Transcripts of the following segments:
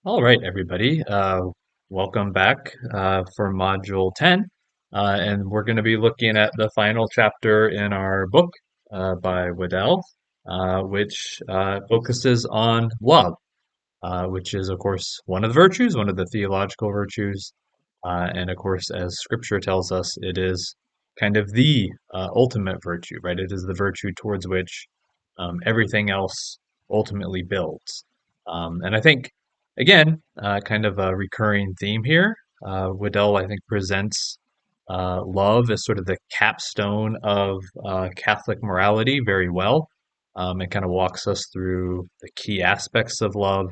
All right, everybody. Welcome back for Module 10. And we're going to be looking at the final chapter in our book by Waddell, which focuses on love, which is, of course, one of the virtues, one of the theological virtues. And, of course, as Scripture tells us, it is kind of the ultimate virtue, right? It is the virtue towards which everything else ultimately builds. And I think, again, kind of a recurring theme here. Waddell, I think, presents love as sort of the capstone of Catholic morality very well. It kind of walks us through the key aspects of love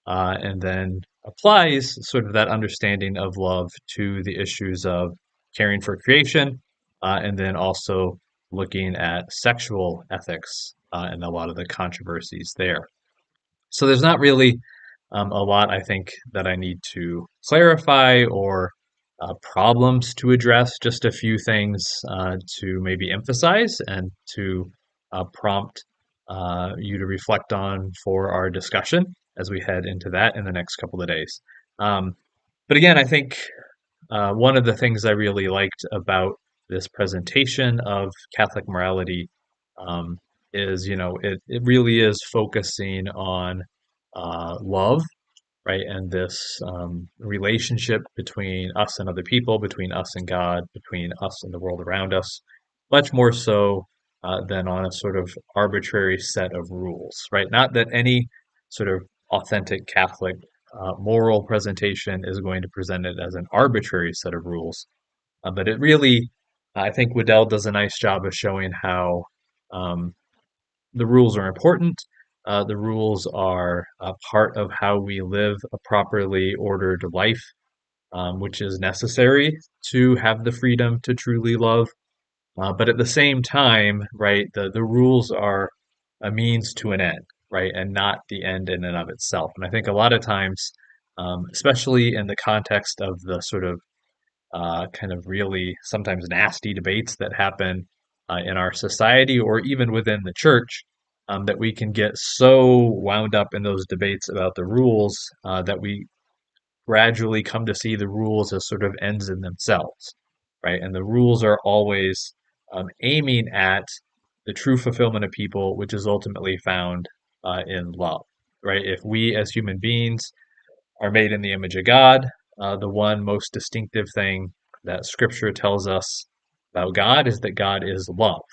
and then applies sort of that understanding of love to the issues of caring for creation and then also looking at sexual ethics and a lot of the controversies there. So there's not really a lot, I think, that I need to clarify or problems to address, just a few things to maybe emphasize and to prompt you to reflect on for our discussion as we head into that in the next couple of days. Um, but again, I think one of the things I really liked about this presentation of Catholic morality um, is, it really is focusing on love, right? And this relationship between us and other people, between us and God, between us and the world around us, much more so than on a sort of arbitrary set of rules, right? Not that any sort of authentic Catholic moral presentation is going to present it as an arbitrary set of rules, but it really, I think Waddell does a nice job of showing how um, the rules are important. The rules are a part of how we live a properly ordered life, which is necessary to have the freedom to truly love. But at the same time, right, the rules are a means to an end, right, and not the end in and of itself. And I think a lot of times, especially in the context of the sort of kind of really sometimes nasty debates that happen in our society or even within the church, that we can get so wound up in those debates about the rules that we gradually come to see the rules as sort of ends in themselves, right? And the rules are always aiming at the true fulfillment of people, which is ultimately found in love, right? If we as human beings are made in the image of God, the one most distinctive thing that Scripture tells us about God is that God is love,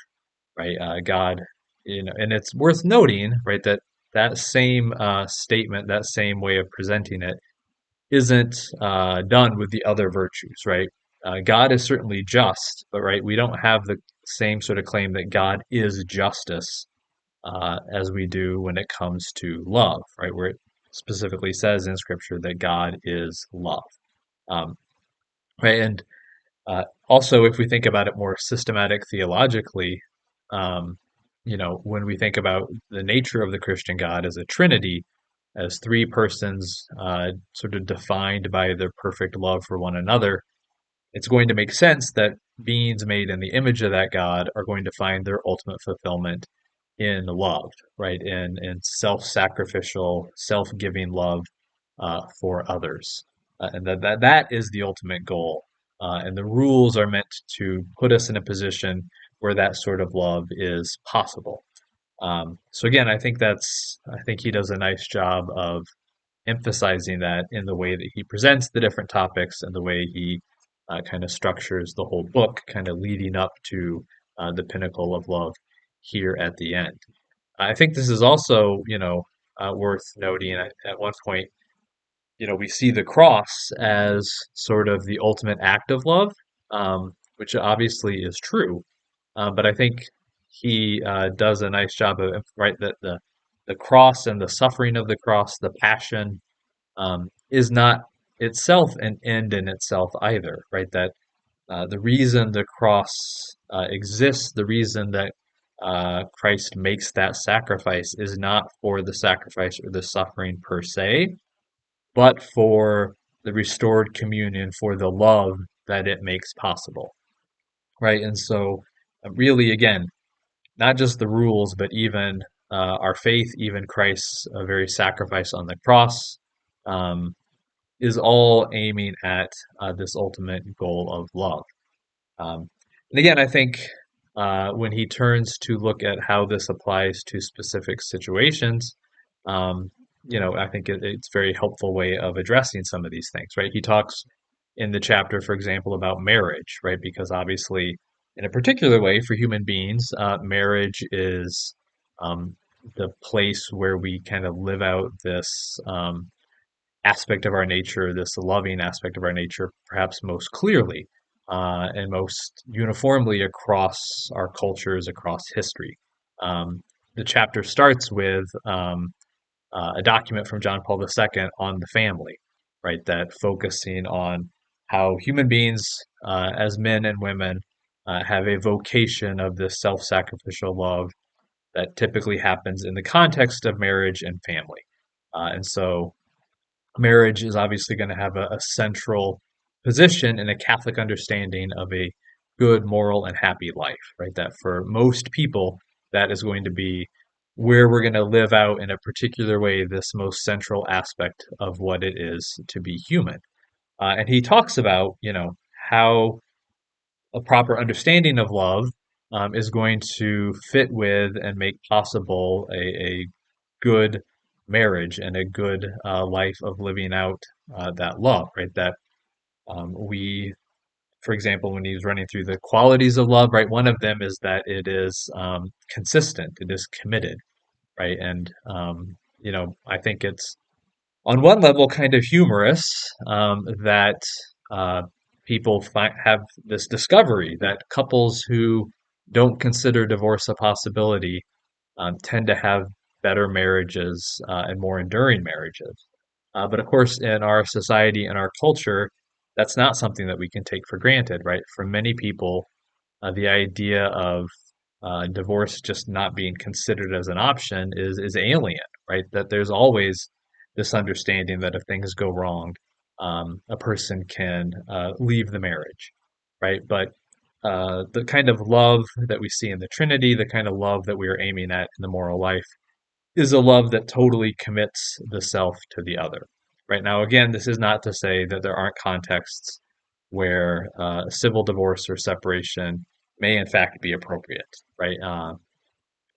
right? God, and it's worth noting, right, that that same statement, that same way of presenting it, isn't done with the other virtues, right? God is certainly just, but right, we don't have the same sort of claim that God is justice as we do when it comes to love, right? Where it specifically says in Scripture that God is love, um, right? And also, if we think about it more systematic theologically, um, when we think about the nature of the Christian God as a Trinity, as three persons sort of defined by their perfect love for one another, it's going to make sense that beings made in the image of that God are going to find their ultimate fulfillment in love, right? In self-sacrificial, self-giving love for others, and that is the ultimate goal. And the rules are meant to put us in a position where that sort of love is possible. So again, I think he does a nice job of emphasizing that in the way that he presents the different topics and the way he kind of structures the whole book, kind of leading up to the pinnacle of love here at the end. I think this is also, worth noting at one point, we see the cross as sort of the ultimate act of love, which obviously is true. But I think he does a nice job of, right, that the cross and the suffering of the cross, the passion, is not itself an end in itself either, right? That the reason the cross exists, the reason that Christ makes that sacrifice is not for the sacrifice or the suffering per se, but for the restored communion, for the love that it makes possible, right? And so, really, again, not just the rules, but even our faith, even Christ's very sacrifice on the cross, um, is all aiming at this ultimate goal of love. And again, I think when he turns to look at how this applies to specific situations, um, I think it's a very helpful way of addressing some of these things, right? He talks in the chapter, for example, about marriage, right? Because obviously, in a particular way for human beings, marriage is um, the place where we kind of live out this aspect of our nature, this loving aspect of our nature, perhaps most clearly and most uniformly across our cultures, across history. Um, the chapter starts with a document from John Paul II on the family, right? That focusing on how human beings, as men and women, have a vocation of this self sacrificial love that typically happens in the context of marriage and family. And so marriage is obviously going to have a central position in a Catholic understanding of a good, moral, and happy life, right? That for most people, that is going to be where we're going to live out in a particular way this most central aspect of what it is to be human. And he talks about, how a proper understanding of love is going to fit with and make possible a good marriage and a good life of living out that love, right? That we, for example, when he's running through the qualities of love, right, one of them is that it is consistent, it is committed, right? And, I think it's on one level kind of humorous that uh, people have this discovery that couples who don't consider divorce a possibility tend to have better marriages and more enduring marriages. But of course, in our society and our culture, that's not something that we can take for granted, right? For many people, the idea of divorce just not being considered as an option is alien, right? That there's always this understanding that if things go wrong, a person can leave the marriage, right? But the kind of love that we see in the Trinity, the kind of love that we are aiming at in the moral life, is a love that totally commits the self to the other. Right now, again, this is not to say that there aren't contexts where civil divorce or separation may in fact be appropriate, right?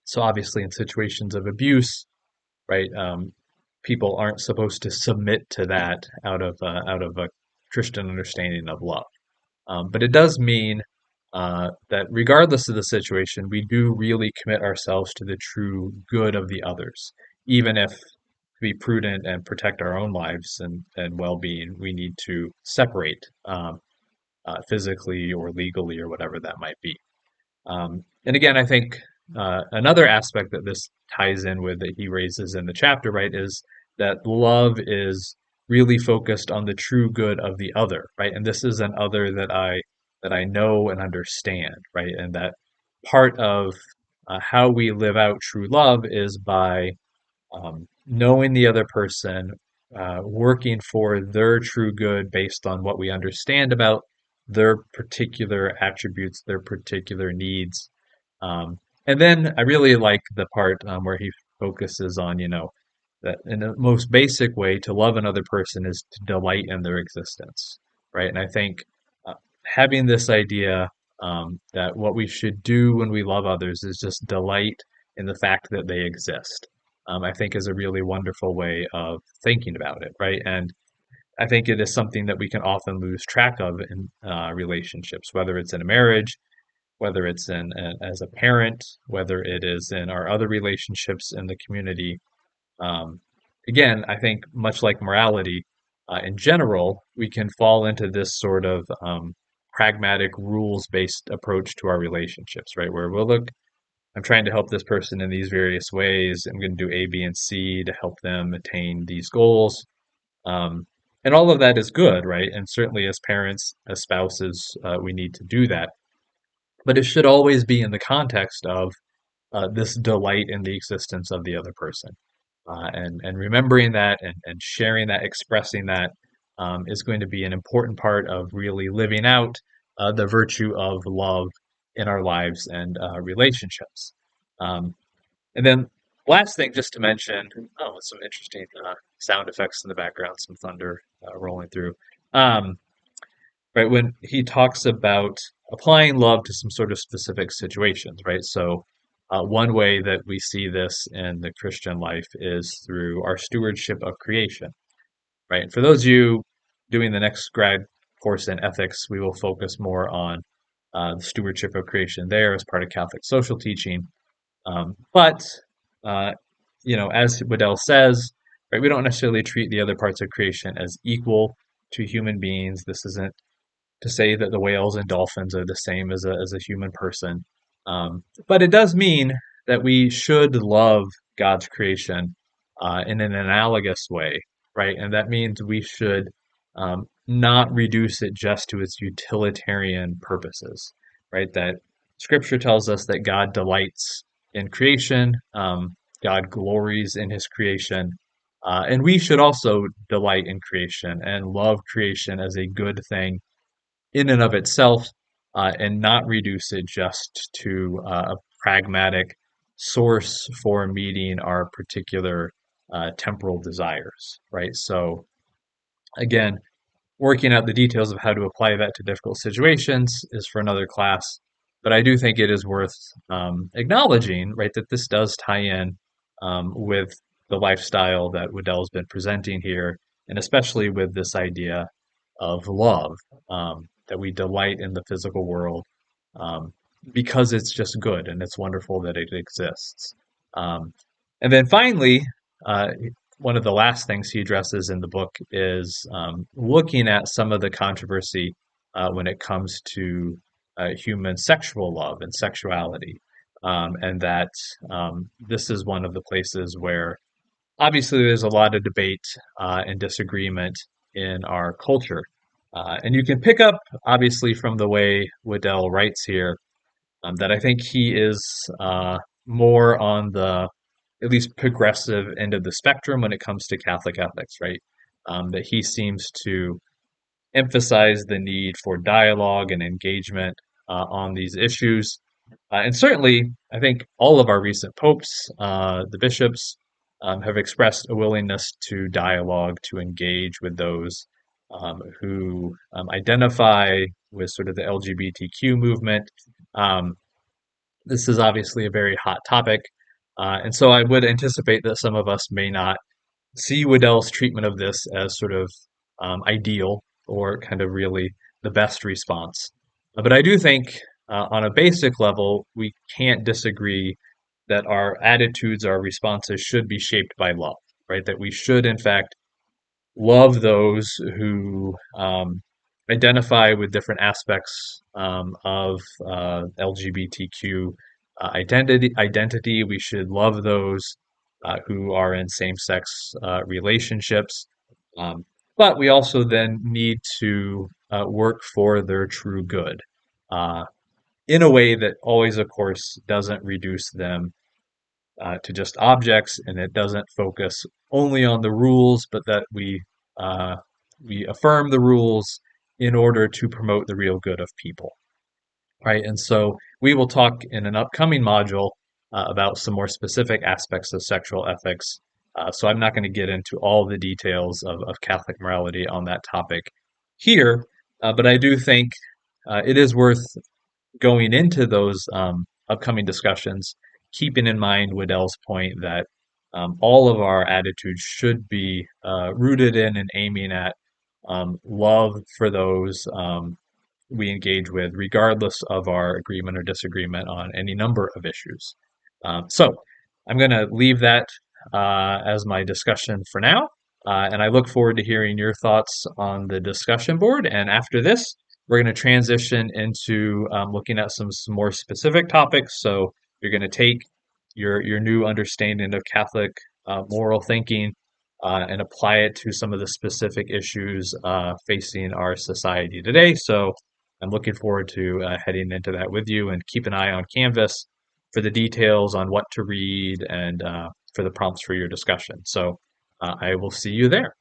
So obviously, in situations of abuse, right, people aren't supposed to submit to that out of a Christian understanding of love. But it does mean that regardless of the situation, we do really commit ourselves to the true good of the others, even if to be prudent and protect our own lives and well-being, we need to separate physically or legally or whatever that might be. And again, I think another aspect that this ties in with that he raises in the chapter, right, is that love is really focused on the true good of the other, right? And this is an other that I know and understand, right? And that part of how we live out true love is by knowing the other person, working for their true good based on what we understand about their particular attributes, their particular needs. And then I really like the part where he focuses on, that in the most basic way to love another person is to delight in their existence, right? And I think uh, having this idea that what we should do when we love others is just delight in the fact that they exist, I think is a really wonderful way of thinking about it, right? And I think it is something that we can often lose track of in relationships, whether it's in a marriage, whether it's as a parent, whether it is in our other relationships in the community. Um, Again, I think much like morality, in general, we can fall into this sort of pragmatic rules-based approach to our relationships, right? Where we'll look, I'm trying to help this person in these various ways. I'm going to do A, B, and C to help them attain these goals. Um, and all of that is good, right? And certainly as parents, as spouses, we need to do that. But it should always be in the context of this delight in the existence of the other person. And remembering that and sharing that, expressing that is going to be an important part of really living out the virtue of love in our lives and relationships. Um, and then last thing just to mention, oh, some interesting sound effects in the background, some thunder rolling through. Um, right, when he talks about applying love to some sort of specific situations, right? So, one way that we see this in the Christian life is through our stewardship of creation, right? And for those of you doing the next grad course in ethics, we will focus more on the stewardship of creation there as part of Catholic social teaching. But uh, as Waddell says, right, we don't necessarily treat the other parts of creation as equal to human beings. This isn't to say that the whales and dolphins are the same as a human person. But it does mean that we should love God's creation in an analogous way, right? And that means we should not reduce it just to its utilitarian purposes, right? That Scripture tells us that God delights in creation, God glories in His creation. And we should also delight in creation and love creation as a good thing in and of itself, and not reduce it just to a pragmatic source for meeting our particular temporal desires, right? So, again, working out the details of how to apply that to difficult situations is for another class. But I do think it is worth acknowledging, right, that this does tie in with the lifestyle that Waddell's been presenting here, and especially with this idea of love, that we delight in the physical world um, because it's just good and it's wonderful that it exists. Um, and then finally, uh, one of the last things he addresses in the book is looking at some of the controversy when it comes to human sexual love and sexuality. And that this is one of the places where obviously there's a lot of debate and disagreement in our culture. And you can pick up, obviously, from the way Waddell writes here, that I think he is more on the at least progressive end of the spectrum when it comes to Catholic ethics, right? That he seems to emphasize the need for dialogue and engagement on these issues. And certainly, I think all of our recent popes, the bishops, have expressed a willingness to dialogue, to engage with those who identify with sort of the LGBTQ movement. Um, this is obviously a very hot topic. And so I would anticipate that some of us may not see Waddell's treatment of this as sort of ideal or kind of really the best response. But I do think on a basic level, we can't disagree that our attitudes, our responses should be shaped by love, right? That we should, in fact, love those who identify with different aspects of LGBTQ identity. We should love those who are in same-sex relationships. Um, but we also then need to work for their true good uh, in a way that always, of course, doesn't reduce them to just objects, and it doesn't focus only on the rules, but that uh, we affirm the rules in order to promote the real good of people, right? And so we will talk in an upcoming module about some more specific aspects of sexual ethics. So I'm not going to get into all the details of Catholic morality on that topic here, but I do think it is worth going into those upcoming discussions, keeping in mind Waddell's point that all of our attitudes should be rooted in and aiming at love for those we engage with, regardless of our agreement or disagreement on any number of issues. So I'm going to leave that as my discussion for now. And I look forward to hearing your thoughts on the discussion board. And after this, we're going to transition into looking at some more specific topics. So you're going to take your new understanding of Catholic moral thinking and apply it to some of the specific issues facing our society today. So I'm looking forward to heading into that with you, and keep an eye on Canvas for the details on what to read and for the prompts for your discussion. So I will see you there.